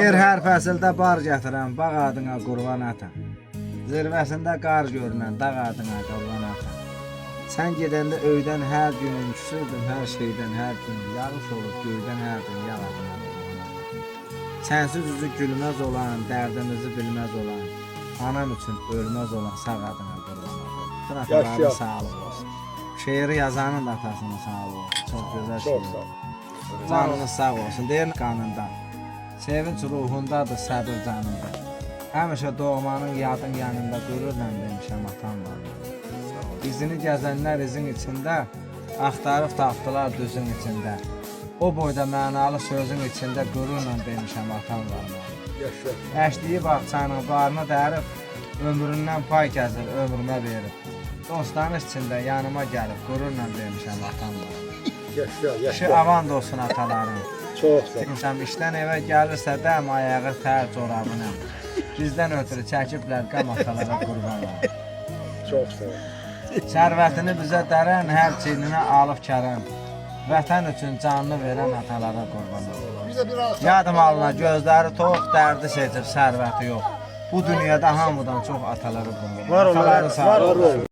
Şeir hər fəsildə bar gətirən, bağ adına qurban ata. Zirvəsində qar görünən, dağ adına qurban ata. Sən gedəndə öydən hər günün küsürdüm, hər şeydən hər gün yağış olub, göydən hər gün yağ adına qurban ata. Sənsiz üzü gülməz olan, dərdimizi bilməz olan, anam üçün ölməz olan sağ adına qurban ata. Bütün ataların sağlığı olsun. Şeiri yazanın da atasının sağlığı olsun. Çox gözəl şeir. Canınız sağ olsun, deyir qanında. Sevinç ruhundadır, səbir canında. Həmişə doğmanın yadın yanında qürurla demişəm atam var. İzini gəzənlər izin içində, axtarıb tapdılar düzün içində. O boyda mənalı sözün içində qürurla demişəm atam var. Əşliyi bağçanın barını dərib, ömründən pay gəzir, ömrümə verib. Dostların içində yanıma gəlib, qürurla demişəm atam var. Kişi avan da olsun ataların. Çox sağ ol. Demişəm, işdən evə gəlirsə dəm ayağı tər corabına. Bizdən ötürü çəkiblər qam atalara qurbanlar. Çox sağ ol. Sərvətini bizə dərən, hər çininə alıb kərən. Vətən üçün canını verən atalara qurbanlar. Yadım alına gözləri tox, dərdi seçib sərvəti yox. Bu dünyada hamıdan çox atalara qurbanlar. Var olun.